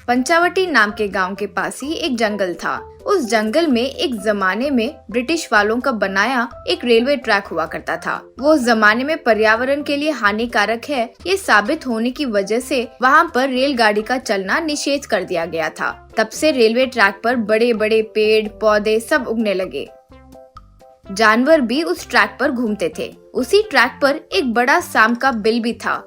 पंचावटी नाम के गांव के पास ही एक जंगल था। उस जंगल में एक जमाने में ब्रिटिश वालों का बनाया एक रेलवे ट्रैक हुआ करता था। वो उस जमाने में पर्यावरण के लिए हानिकारक है, ये साबित होने की वजह से वहाँ पर रेलगाड़ी का चलना निषेध कर दिया गया था। तब से रेलवे ट्रैक पर बड़े बड़े पेड़ पौधे सब उगने लगे। जानवर भी उस ट्रैक पर घूमते थे। उसी ट्रैक पर एक बड़ा सांप का बिल भी था।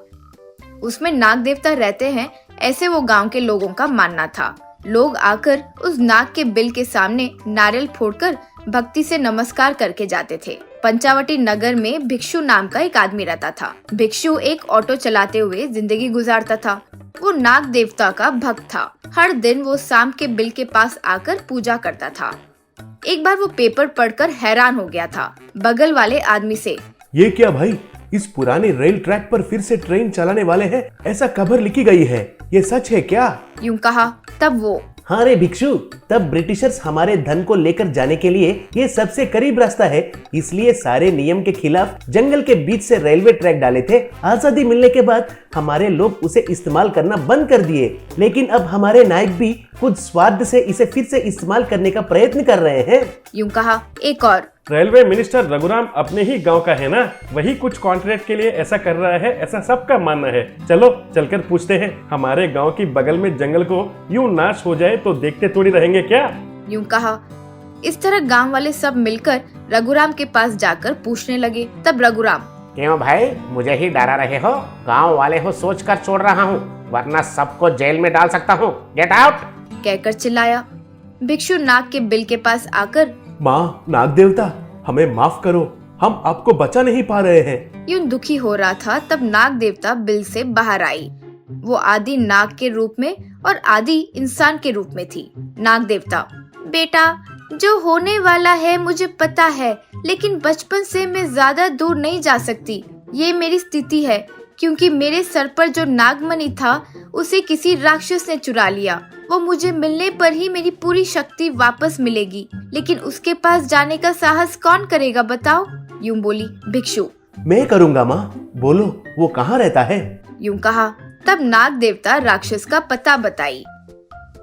उसमें नाग देवता रहते हैं, ऐसे वो गांव के लोगों का मानना था। लोग आकर उस नाग के बिल के सामने नारियल फोड़कर भक्ति से नमस्कार करके जाते थे। पंचावटी नगर में भिक्षु नाम का एक आदमी रहता था। भिक्षु एक ऑटो चलाते हुए जिंदगी गुजारता था। वो नाग देवता का भक्त था। हर दिन वो सांप के बिल के पास आकर पूजा करता था। एक बार वो पेपर पढ़कर हैरान हो गया था। बगल वाले आदमी से, ये क्या भाई, इस पुराने रेल ट्रैक पर फिर से ट्रेन चलाने वाले हैं, ऐसा खबर लिखी गई है, ये सच है क्या? यूं कहा। तब वो, हाँ रे भिक्षु, तब ब्रिटिशर्स हमारे धन को लेकर जाने के लिए ये सबसे करीब रास्ता है, इसलिए सारे नियम के खिलाफ जंगल के बीच से रेलवे ट्रैक डाले थे। आजादी मिलने के बाद हमारे लोग उसे इस्तेमाल करना बंद कर दिए, लेकिन अब हमारे नायक भी खुद स्वार्थ से इसे फिर से इस्तेमाल करने का प्रयत्न कर रहे हैं। यूं कहा। एक और, रेलवे मिनिस्टर रघुराम अपने ही गांव का है ना, वही कुछ कॉन्ट्रैक्ट के लिए ऐसा कर रहा है, ऐसा सबका मानना है। चलो चलकर पूछते हैं। हमारे गांव की बगल में जंगल को यूं नाश हो जाए तो देखते थोड़ी रहेंगे क्या? यूं कहा। इस तरह गांव वाले सब मिलकर रघुराम के पास जाकर पूछने लगे। तब रघुराम, क्यों भाई, मुझे ही डरा रहे हो? गाँव वाले हो सोच कर छोड़ रहा हूँ, वरना सबको जेल में डाल सकता हूँ। गेट आउट कहकर चिल्लाया। भिक्षु नाग के बिल के पास आकर, माँ नाग देवता, हमें माफ करो, हम आपको बचा नहीं पा रहे हैं। यूं दुखी हो रहा था। तब नाग देवता बिल से बाहर आई। वो आदि नाग के रूप में और आदि इंसान के रूप में थी। नाग देवता, बेटा, जो होने वाला है मुझे पता है, लेकिन बचपन से मैं ज्यादा दूर नहीं जा सकती। ये मेरी स्थिति है क्योंकि मेरे सर पर जो नागमणि था उसे किसी राक्षस ने चुरा लिया। वो मुझे मिलने पर ही मेरी पूरी शक्ति वापस मिलेगी, लेकिन उसके पास जाने का साहस कौन करेगा बताओ? यूं बोली भिक्षु। मैं करूँगा माँ, बोलो वो कहाँ रहता है? यूं कहा। तब नाग देवता राक्षस का पता बताई।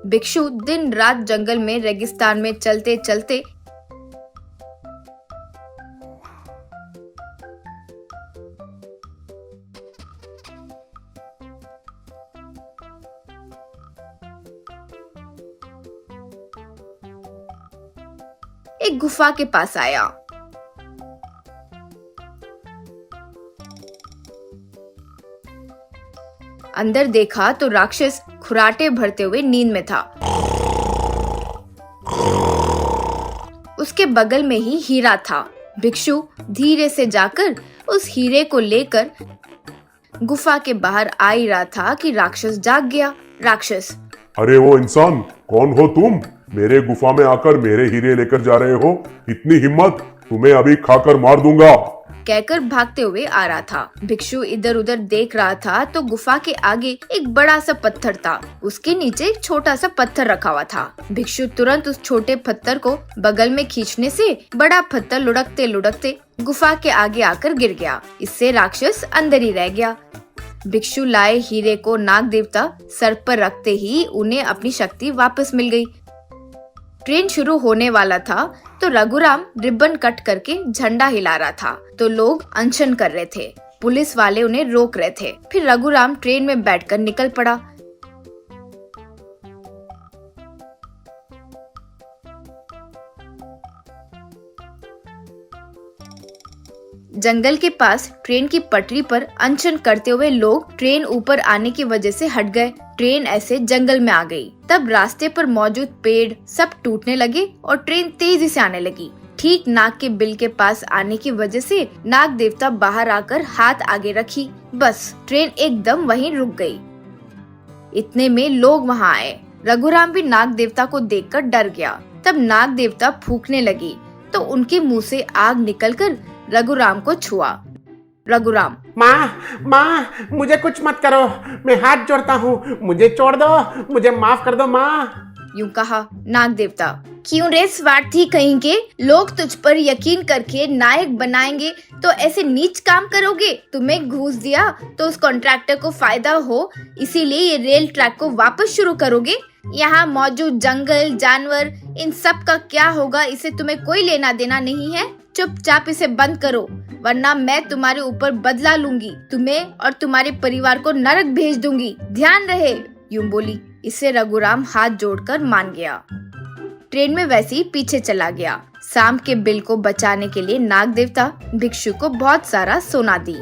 भिक्षु दिन रात जंगल में रेगिस्तान में चलते चलते एक गुफा के पास आया। अंदर देखा तो राक्षस खुराटे भरते हुए नींद में था। उसके बगल में ही हीरा था। भिक्षु धीरे से जाकर उस हीरे को लेकर गुफा के बाहर आ ही रहा था कि राक्षस जाग गया। राक्षस, अरे वो इंसान, कौन हो तुम? मेरे गुफा में आकर मेरे हीरे लेकर जा रहे हो? इतनी हिम्मत, तुम्हें अभी खाकर मार दूंगा, कहकर भागते हुए आ रहा था। भिक्षु इधर उधर देख रहा था तो गुफा के आगे एक बड़ा सा पत्थर था। उसके नीचे एक छोटा सा पत्थर रखा हुआ था। भिक्षु तुरंत उस छोटे पत्थर को बगल में खींचने से बड़ा पत्थर लुढ़कते लुढ़कते गुफा के आगे आकर गिर गया। इससे राक्षस अंदर ही रह गया। भिक्षु लाए हीरे को नाग देवता सर पर रखते ही उन्हें अपनी शक्ति वापस मिल गई। ट्रेन शुरू होने वाला था तो रघुराम रिबन कट करके झंडा हिला रहा था, तो लोग अनशन कर रहे थे। पुलिस वाले उन्हें रोक रहे थे। फिर रघुराम ट्रेन में बैठकर निकल पड़ा। जंगल के पास ट्रेन की पटरी पर अनशन करते हुए लोग ट्रेन ऊपर आने की वजह से हट गए। ट्रेन ऐसे जंगल में आ गई। तब रास्ते पर मौजूद पेड़ सब टूटने लगे और ट्रेन तेजी से आने लगी। ठीक नाग के बिल के पास आने की वजह से नाग देवता बाहर आकर हाथ आगे रखी। बस ट्रेन एकदम वहीं रुक गई। इतने में लोग वहां आए। रघुराम भी नाग देवता को देखकर डर गया। तब नाग देवता फूंकने लगी तो उनके मुंह से आग निकलकर रघुराम को छुआ। रघुराम, माँ, मुझे कुछ मत करो, मैं हाथ जोड़ता हूँ, मुझे छोड़ दो, मुझे माफ कर दो माँ। यूं कहा नाग देवता। क्यों रे स्वार्थी कहीं के, लोग तुझ पर यकीन करके नायक बनाएंगे तो ऐसे नीच काम करोगे? तुम्हें घूस दिया तो उस कॉन्ट्रैक्टर को फायदा हो, इसीलिए ये रेल ट्रैक को वापस शुरू करोगे? यहाँ मौजूद जंगल जानवर इन सब का क्या होगा, इसे तुम्हें कोई लेना देना नहीं है। चुपचाप इसे बंद करो, वरना मैं तुम्हारे ऊपर बदला लूंगी, तुम्हें और तुम्हारे परिवार को नरक भेज दूंगी, ध्यान रहे, यूं बोली। इससे रघुराम हाथ जोड़कर मान गया। ट्रेन में वैसे ही पीछे चला गया। शाम के बिल को बचाने के लिए नाग देवता भिक्षु को बहुत सारा सोना दी।